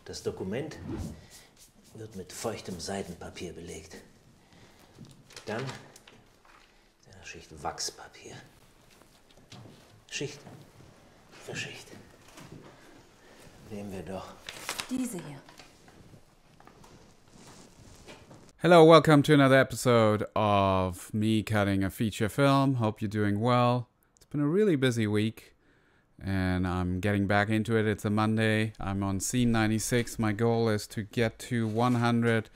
Das Dokument wird mit feuchtem Seidenpapier belegt. Dann eine Schicht Wachspapier. Schicht für Schicht. Nehmen wir doch diese hier. Hello, welcome to another episode of me cutting a feature film. Hope you're doing well. It's been a really busy week and I'm getting back into it. It's a Monday. I'm on scene 96. My goal is to get to 100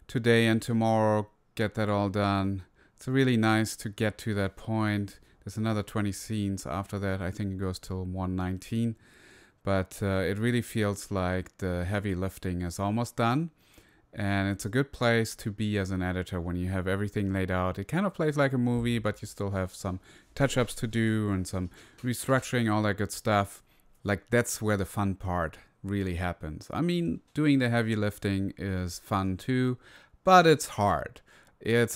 today and tomorrow, get that all done. It's really nice to get to that point. There's another 20 scenes after that. I think it goes till 119. But it really feels like the heavy lifting is almost done. And it's a good place to be as an editor when you have everything laid out. It kind of plays like a movie, but you still have some touch-ups to do and some restructuring, all that good stuff. Like, that's where the fun part really happens. I mean, doing the heavy lifting is fun too, but it's hard. It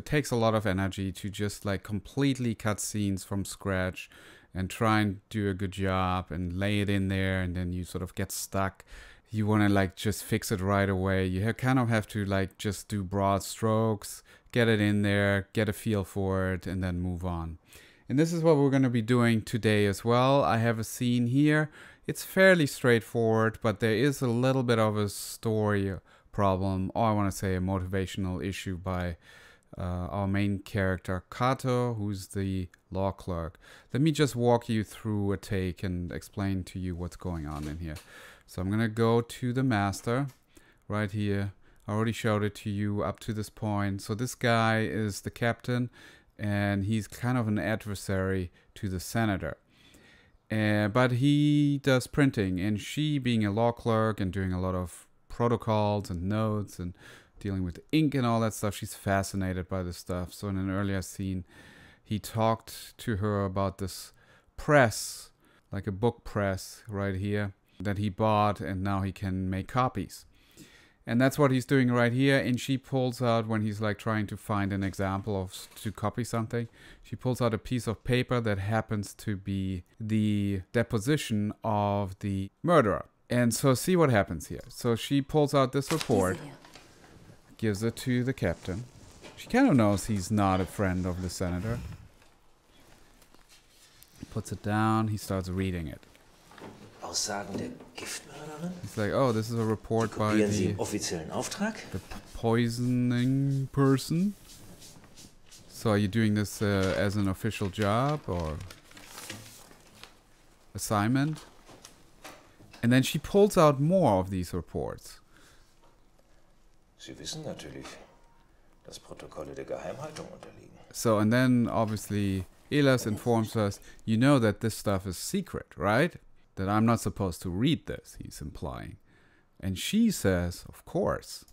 takes a lot of energy to just like completely cut scenes from scratch and try and do a good job and lay it in there, and then you sort of get stuck. You want to like just fix it right away. You kind of have to like just do broad strokes, get it in there, get a feel for it, and then move on. And this is what we're going to be doing today as well. I have a scene here. It's fairly straightforward, but there is a little bit of a story problem, or I want to say a motivational issue by our main character, Kato, who's the law clerk. Let me just walk you through a take and explain to you what's going on in here. So I'm going to go to the master right here. I already showed it to you up to this point. So this guy is the captain, and he's kind of an adversary to the senator. But he does printing, and she, being a law clerk and doing a lot of protocols and notes and dealing with ink and all that stuff, she's fascinated by this stuff. So in an earlier scene, he talked to her about this press, like a book press right here, that he bought, and now he can make copies. And that's what he's doing right here. And she pulls out, when he's like trying to find an example of to copy something, she pulls out a piece of paper that happens to be the deposition of the murderer. And so see what happens here. So she pulls out this report, gives it to the captain. She kind of knows he's not a friend of the senator. Puts it down. He starts reading it. Aussagen der Giftmörderin? He's like, oh, this is a report by Kopieren Sie im offiziellen Auftrag? the poisoning person. So are you doing this as an official job or assignment? And then she pulls out more of these reports. Sie wissen natürlich, dass Protokolle der Geheimhaltung unterliegen. So, and then obviously Elas informs us, you know that this stuff is secret, right? That I'm not supposed to read this, he's implying. And she says, of course.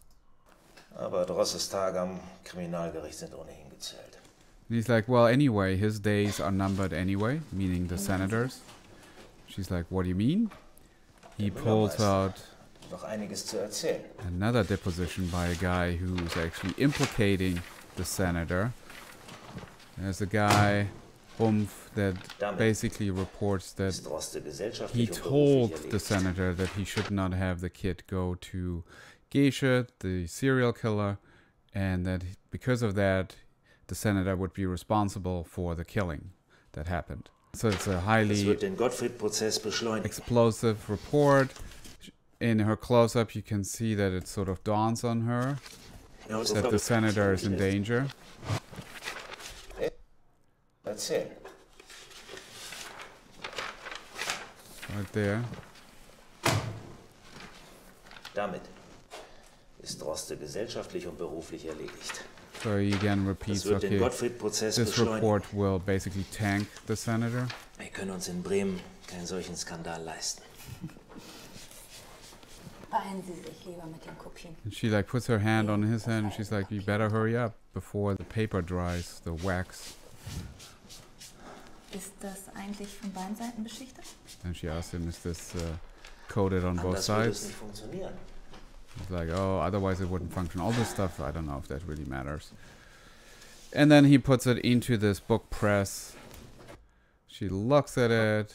Aber Drosses Tage am Kriminalgericht sind ohnehin gezählt. And he's like, well, anyway, his days are numbered anyway, meaning the senators. She's like, what do you mean? He pulls out Noch einiges zu erzählen. another deposition by a guy who's actually implicating the senator. There's a guy, Rumpf, that basically reports that he told the senator that he should not have the kid go to Gesche, the serial killer, and that because of that, the senator would be responsible for the killing that happened. So it's a highly explosive report. In her close-up, you can see that it sort of dawns on her that the senator is in danger. That's it. Right there. Damit ist Droste gesellschaftlich und beruflich erledigt. So he again repeats, okay, this report will basically tank the senator. Wir können uns in Bremen keinen solchen Skandal leisten. Beeilen Sie sich lieber mit den Kopien. And she like puts her hand on his hand and she's like, you better hurry up before the paper dries, the wax. Ist das eigentlich von beiden Seiten beschichtet? And she asks him, is this coated on both sides? He's like, oh, otherwise it wouldn't function. All this stuff, I don't know if that really matters. And then he puts it into this book press. She looks at it.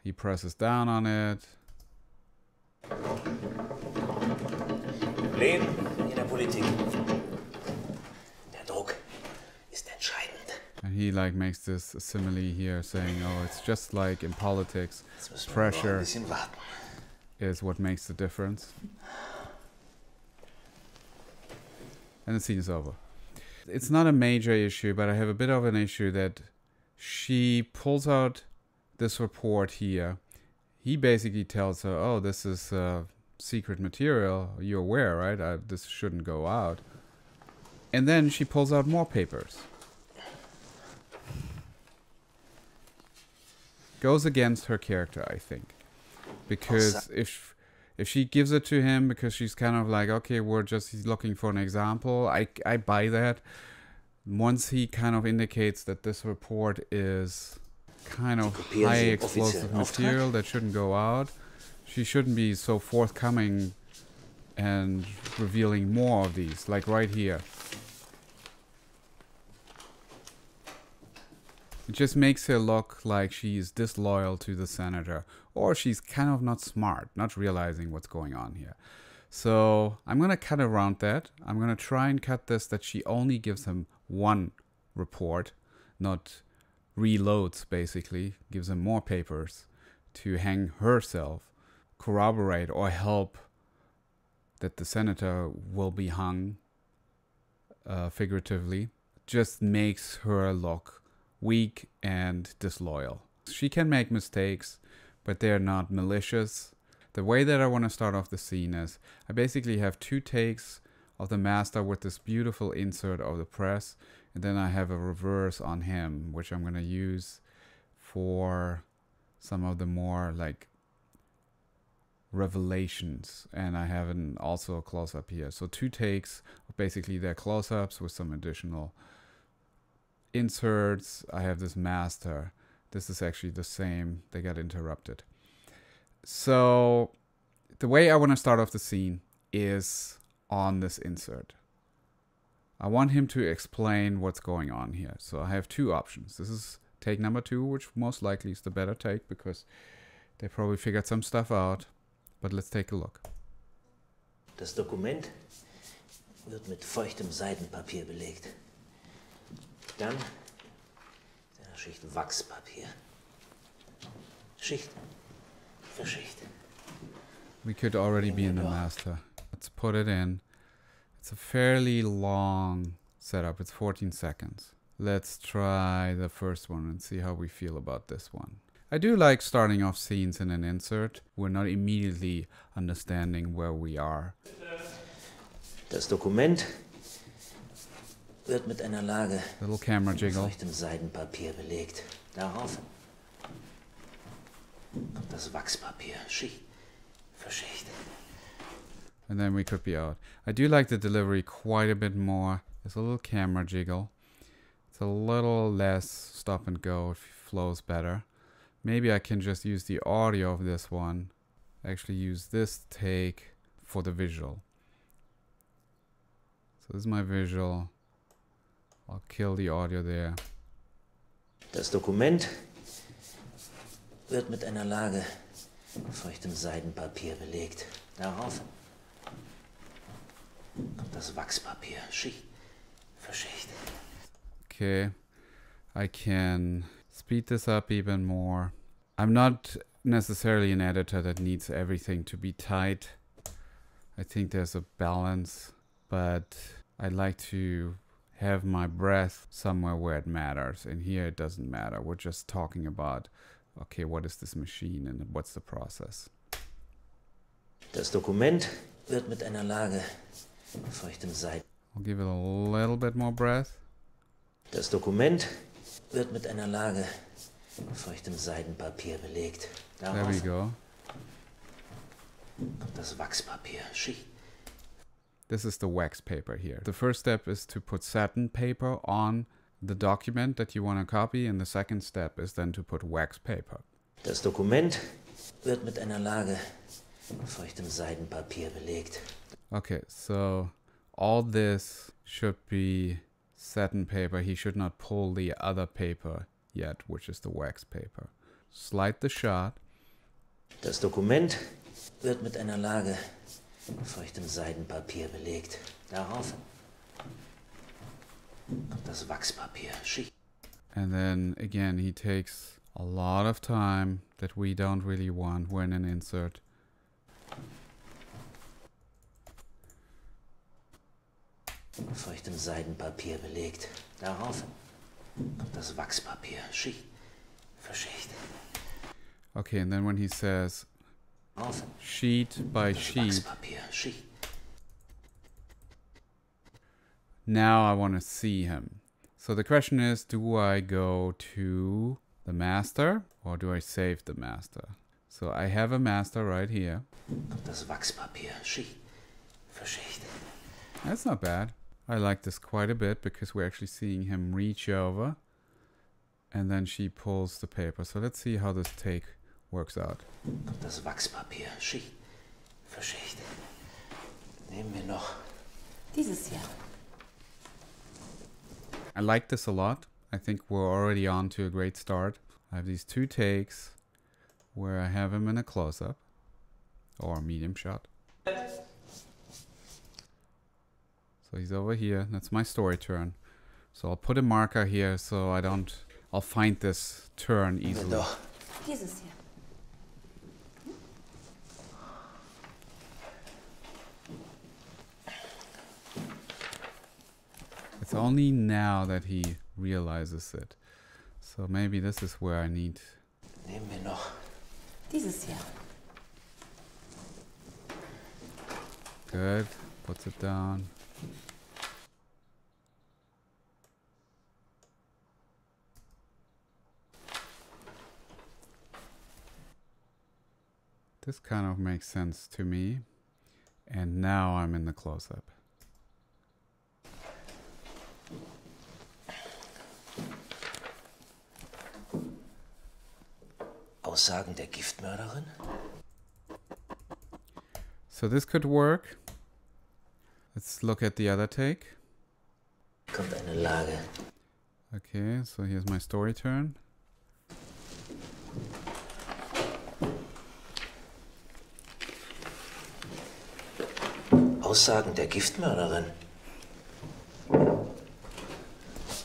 He presses down on it. Problem in der Politik. Der Druck ist entscheidend. And he like makes this simile here saying, oh, it's just like in politics, Jetzt müssen wir noch pressure ein bisschen warten. is what makes the difference. And the scene is over. It's not a major issue, but I have a bit of an issue that she pulls out this report here. He basically tells her, oh, this is secret material. You're aware, right? This shouldn't go out. And then she pulls out more papers. Goes against her character, I think. Because if she gives it to him because she's kind of like, okay, he's looking for an example, I buy that. Once he kind of indicates that this report is kind of high explosive material that shouldn't go out, she shouldn't be so forthcoming and revealing more of these, like right here. It just makes her look like she's disloyal to the senator, or she's kind of not smart, not realizing what's going on here. So I'm going to cut around that. I'm going to try and cut this that she only gives him one report, not reloads, basically, gives him more papers to hang herself, corroborate or help that the senator will be hung, figuratively. Just makes her look weak and disloyal. She can make mistakes, but they're not malicious. The way that I want to start off the scene is I basically have 2 takes of the master with this beautiful insert of the press, and then I have a reverse on him, which I'm going to use for some of the more like revelations, and I have also a close-up here. So 2 takes of basically their close-ups with some additional inserts. I have this master. This is actually the same. They got interrupted. So the way I want to start off the scene is on this insert. I want him to explain what's going on here. So I have 2 options. This is take number 2, which most likely is the better take because they probably figured some stuff out. But let's take a look. Das Dokument wird mit feuchtem Seidenpapier belegt. Dann eine Schicht Wachspapier. Schicht für Schicht. We could already be in the master. Let's put it in. It's a fairly long setup. It's 14 seconds. Let's try the first one and see how we feel about this one. I do like starting off scenes in an insert. We're not immediately understanding where we are. Das Dokument wird mit einer Lage Little camera jiggle. feuchtem Seidenpapier belegt. Darauf kommt das Wachspapier, Schicht für Schicht. And then we could be out. I do like the delivery quite a bit more. There's a little camera jiggle. It's a little less stop and go. It flows better. Maybe I can just use the audio of this one. Actually use this take for the visual. So this is my visual. I'll kill the audio there. Das Dokument wird mit einer Lage feuchtem Seidenpapier belegt. Darauf kommt das Wachspapier, Schicht für Schicht. Okay, I can speed this up even more. I'm not necessarily an editor that needs everything to be tight. I think there's a balance, but I like to have my breath somewhere where it matters. And here it doesn't matter. We're just talking about, okay, what is this machine and what's the process? Das Dokument wird mit einer Lage feuchtem Seiden. I'll give it a little bit more breath. Das Dokument wird mit einer Lage feuchtem Seidenpapier belegt. There we Darauf go. kommt das Wachspapier, Schicht. This is the wax paper here. The first step is to put satin paper on the document that you want to copy, and the second step is then to put wax paper. Das Dokument wird mit einer Lage feuchtem Seidenpapier belegt. Okay, so all this should be satin paper. He should not pull the other paper yet, which is the wax paper. Slide the shot. Das Dokument wird mit einer Lage feuchtem Seidenpapier belegt. Darauf kommt das Wachspapier. And then again, he takes a lot of time that we don't really want when an insert. Feuchtem Seidenpapier belegt. Darauf kommt das Wachspapier. Schicht für Schicht. Okay, and then when he says Auf sheet by das sheet, Wachspapier. Schicht. now I want to see him. So the question is, do I go to the master or do I save the master? So I have a master right here. Kommt das Wachspapier. Schicht für Schicht. That's not bad. I like this quite a bit because we're actually seeing him reach over and then she pulls the paper. So let's see how this take works out. Kommt das Wachspapier. Schicht für Schicht. Nehmen wir noch Dieses hier. I like this a lot. I think we're already on to a great start. I have these 2 takes where I have him in a close-up or medium shot. So he's over here. That's my story turn. So I'll put a marker here so I'll find this turn easily. doch. Dieses hier. It's only now that he realizes it. So maybe this is where I need. Nehmen wir noch Dieses hier. Good. Puts it down. This kind of makes sense to me. And now I'm in the close-up. Aussagen der Giftmörderin? So this could work. Let's look at the other take. Kommt eine Lage. Okay, so here's my story turn. Aussagen der Giftmörderin.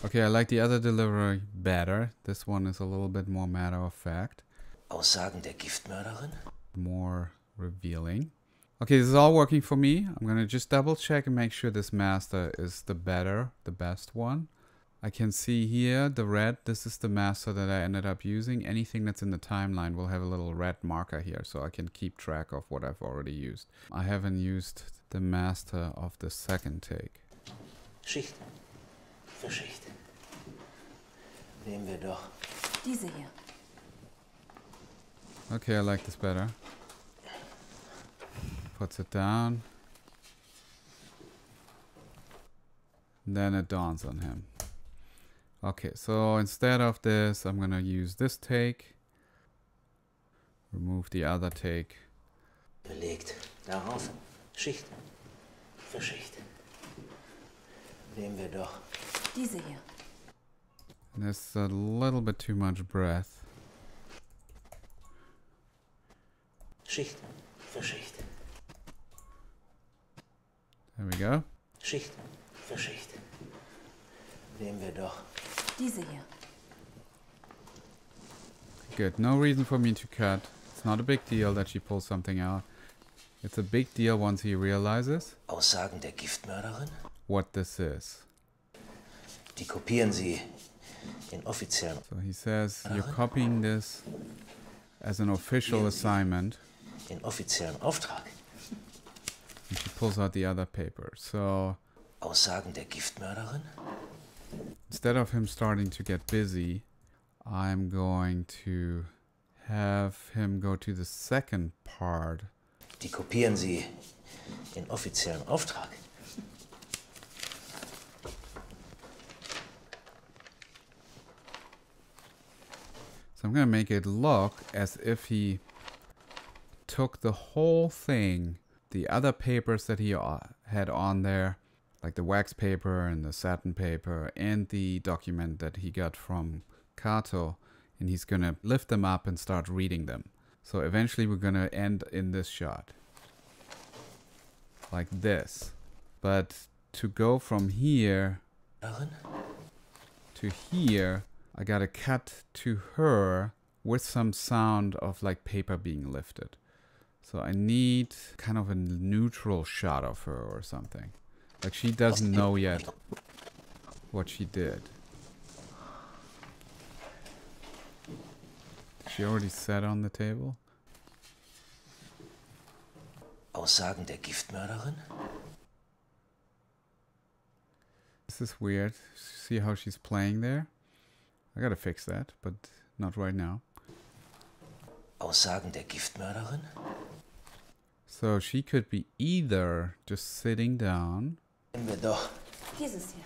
Okay, I like the other delivery better. This one is a little bit more matter of fact. Aussagen der Giftmörderin? More revealing. Okay, this is all working for me. I'm gonna just double check and make sure this master is the best one. I can see here the red. This is the master that I ended up using. Anything that's in the timeline will have a little red marker here so I can keep track of what I've already used. I haven't used the master of the second take. Schicht für Schicht. Nehmen wir doch Diese hier. Okay, I like this better. Puts it down. Then it dawns on him. Okay, so instead of this, I'm gonna use this take. Remove the other take. belegt. Darauf Schicht für Schicht. Nehmen wir doch Diese hier. There's a little bit too much breath. Schicht für Schicht. There we go. Schicht für Schicht. Nehmen wir doch Diese hier. Good. No reason for me to cut. It's not a big deal that she pulls something out. It's a big deal once he realizes Aussagen der Giftmörderin. what this is. Die kopieren Sie in offiziellen So he says, you're copying this as an official assignment. in offiziellen Auftrag. And she pulls out the other paper. So Aussagen der Giftmörderin. instead of him starting to get busy, I'm going to have him go to the second part. Die kopieren Sie in offiziellen Auftrag. So I'm going to make it look as if he took the whole thing, the other papers that he had on there, like the wax paper and the satin paper and the document that he got from Kato, and he's going to lift them up and start reading them. So eventually we're going to end in this shot. like this. But to go from here to here, I gotta cut to her with some sound of like paper being lifted. So I need kind of a neutral shot of her or something. Like she doesn't know yet what she did. She already sat on the table. Aussagen der Giftmörderin? This is weird. See how she's playing there? I gotta fix that, but not right now. Aussagen der Giftmörderin? So she could be either just sitting down. Nehmen wir doch. Dieses hier.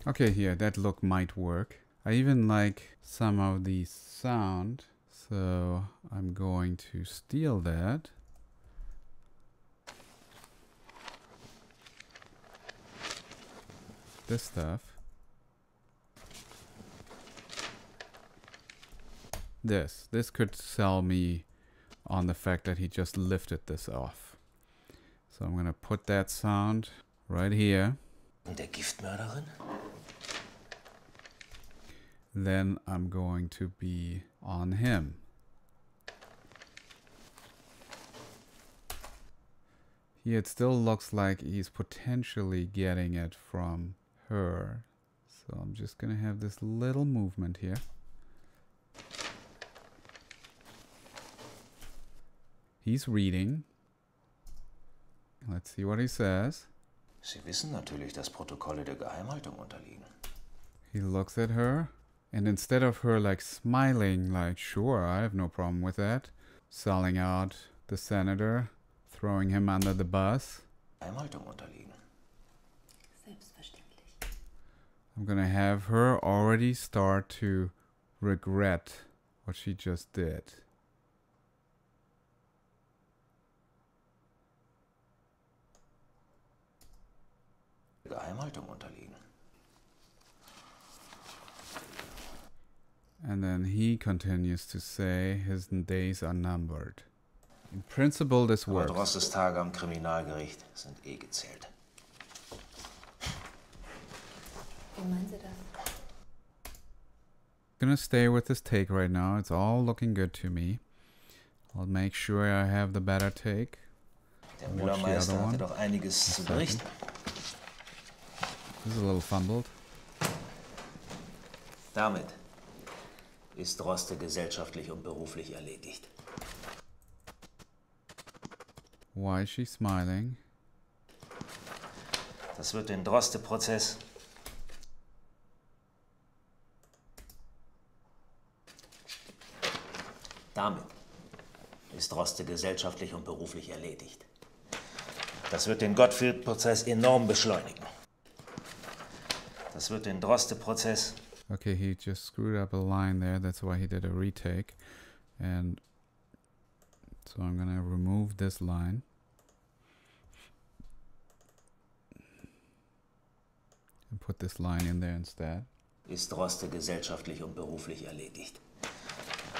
Okay, here, that look might work. I even like some of the sound, so I'm going to steal that. This stuff. This could sell me on the fact that he just lifted this off. So I'm gonna put that sound right here. Der Giftmörderin? Then I'm going to be on him. Here it still looks like he's potentially getting it from her. So I'm just gonna have this little movement here. He's reading. Let's see what he says. Sie wissen natürlich, dass Protokolle der Geheimhaltung unterliegen. He looks at her, and instead of her like smiling, like, sure, I have no problem with that, selling out the senator, throwing him under the bus, Geheimhaltung unterliegen. Selbstverständlich. I'm gonna have her already start to regret what she just did. Geheimhaltung unterliegen. And then he continues to say his days are numbered. In principle, this Aber works. Drosses Tage am Kriminalgericht sind eh gezählt. Wie meinen Sie das? Gonna stay with this take right now. It's all looking good to me. I'll make sure I have the better take. Der Watch the other Bürgermeister one. hatte doch einiges zu berichten. This is a little fumbled. Damit ist Droste gesellschaftlich und beruflich erledigt. Why is she smiling? Das wird den Droste-Prozess damit ist Droste gesellschaftlich und beruflich erledigt. Das wird den Gottfield-Prozess enorm beschleunigen. Das wird den Droste-Prozess. Okay, he just screwed up a line there. That's why he did a retake. And so I'm gonna remove this line. And put this line in there instead. Ist Droste gesellschaftlich und beruflich erledigt.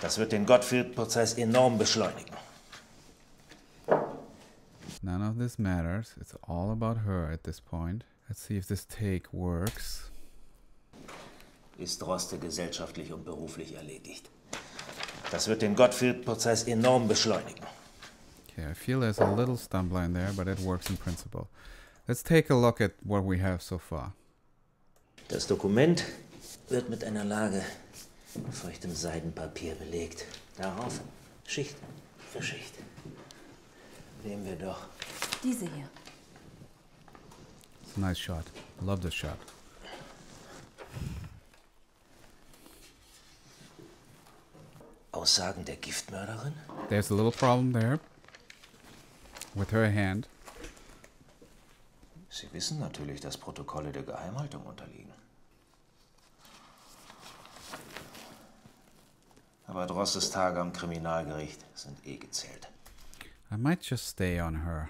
Das wird den Gottfield-Prozess enorm beschleunigen. None of this matters. It's all about her at this point. Let's see if this take works. Ist Droste gesellschaftlich und beruflich erledigt. Das wird den Gottfield-Prozess enorm beschleunigen. Okay, I feel there's a little stumbling there, but it works in principle. Let's take a look at what we have so far. Das Dokument wird mit einer Lage feuchtem Seidenpapier belegt. Darauf Schicht für Schicht. Nehmen wir doch. Diese hier. It's a nice shot. I love this shot. Aussagen der Giftmörderin? There's a little problem there with her hand. Sie wissen natürlich, dass Protokolle der Geheimhaltung unterliegen. Aber Drosses Tage am Kriminalgericht sind eh gezählt. I might just stay on her.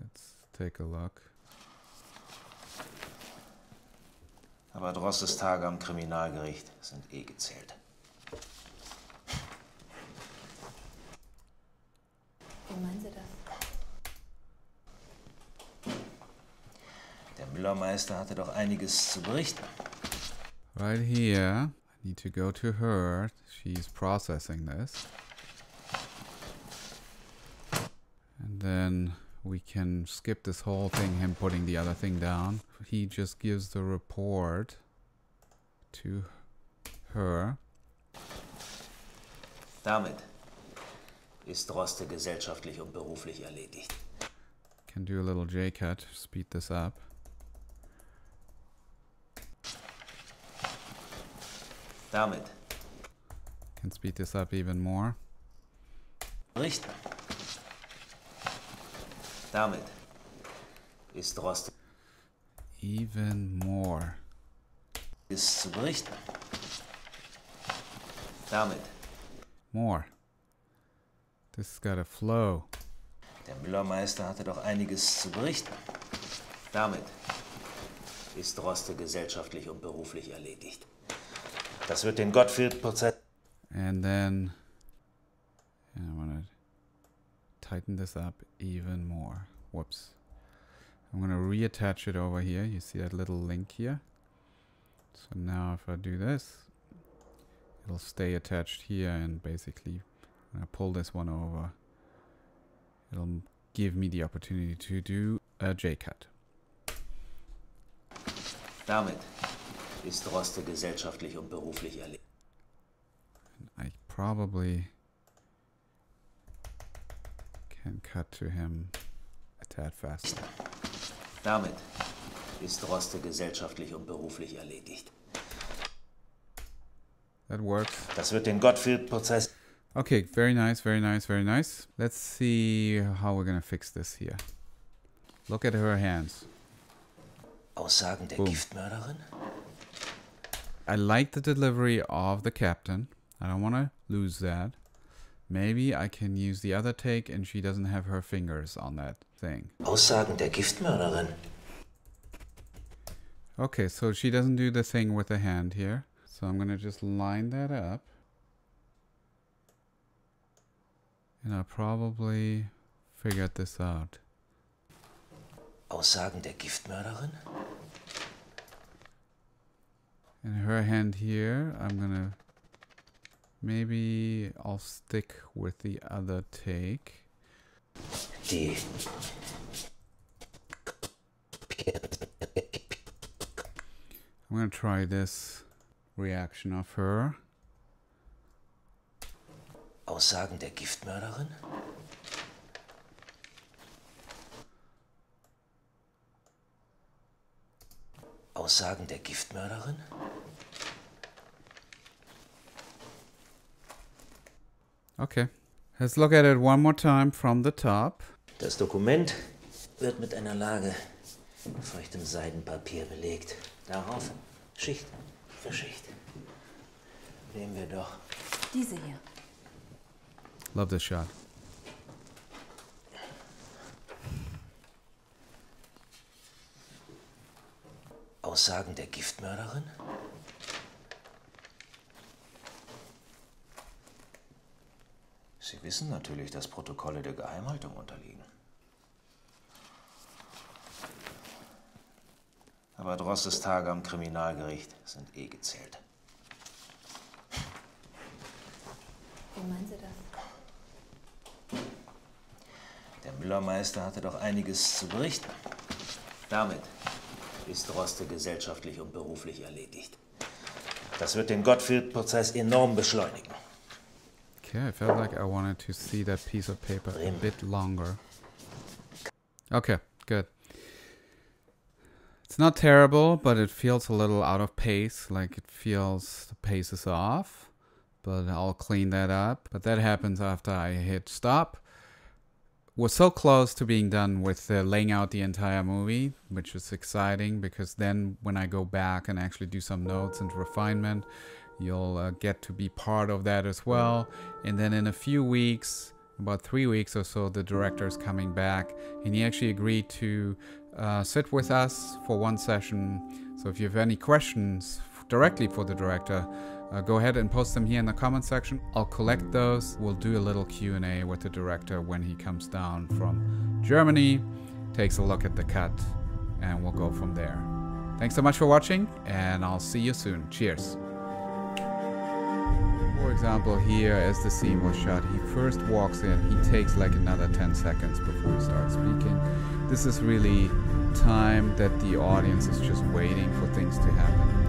Let's take a look. Aber Drosses Tage am Kriminalgericht sind eh gezählt. Wie meinen Sie das? Der Müllermeister hatte doch einiges zu berichten. Right here, I need to go to her. She's processing this. And then we can skip this whole thing, him putting the other thing down. He just gives the report to her. Damit ist Droste gesellschaftlich und beruflich erledigt. Can do a little J-cut, speed this up. Damit Can speed this up even more. berichten. Damit ist Droste Even more. ist zu berichten. Damit More. This has got a flow. der Müllermeister hatte doch einiges zu berichten. Damit ist Droste gesellschaftlich und beruflich erledigt. Das wird den Gottfield-Prozess. And then I want to tighten this up even more. Whoops. I'm going to reattach it over here. You see that little link here? So now if I do this, it'll stay attached here, and basically when I pull this one over, it'll give me the opportunity to do a J-cut. Damit ist Droste gesellschaftlich und beruflich erledigt. I probably can cut to him a tad faster. Damit ist Droste gesellschaftlich und beruflich erledigt. That works. Das wird den Gottfield-Prozess. Okay, very nice, very nice, very nice. Let's see how we're gonna fix this here. Look at her hands. Aussagen der Boom. Giftmörderin? I like the delivery of the captain. I don't want to lose that. Maybe I can use the other take and she doesn't have her fingers on that thing. Aussagen der Giftmörderin? Okay, so she doesn't do the thing with the hand here. So I'm gonna just line that up. And I'll probably figure this out. Aussagen der Giftmörderin? And her hand here, I'm gonna... Maybe I'll stick with the other take. Die I'm gonna try this reaction of her. Aussagen der Giftmörderin? Aussagen der Giftmörderin? Okay. Let's look at it one more time from the top. Das Dokument wird mit einer Lage feuchtem Seidenpapier belegt. Darauf Schicht für Schicht. Nehmen wir doch Diese hier. Love this shot. Aussagen der Giftmörderin? Sie wissen natürlich, dass Protokolle der Geheimhaltung unterliegen. Aber Drosses Tage am Kriminalgericht sind eh gezählt. Wie meinen Sie das? Der Müllermeister hatte doch einiges zu berichten. Damit ist Droste gesellschaftlich und beruflich erledigt. Das wird den Gottfield-Prozess enorm beschleunigen. Okay, I felt like I wanted to see that piece of paper a bit longer. Okay, good. It's not terrible, but it feels a little out of pace. Like it feels the pace is off, but I'll clean that up. But that happens after I hit stop. We're so close to being done with laying out the entire movie, which is exciting because then when I go back and actually do some notes and refinement, you'll get to be part of that as well. And then in a few weeks, about 3 weeks or so, the director is coming back, and he actually agreed to sit with us for one session. So if you have any questions directly for the director, go ahead and post them here in the comment section. I'll collect those. We'll do a little Q&A with the director when he comes down from Germany, takes a look at the cut, and we'll go from there. Thanks so much for watching, and I'll see you soon. Cheers. For example, here as the scene was shot, he first walks in, he takes like another 10 seconds before he starts speaking. This is really time that the audience is just waiting for things to happen.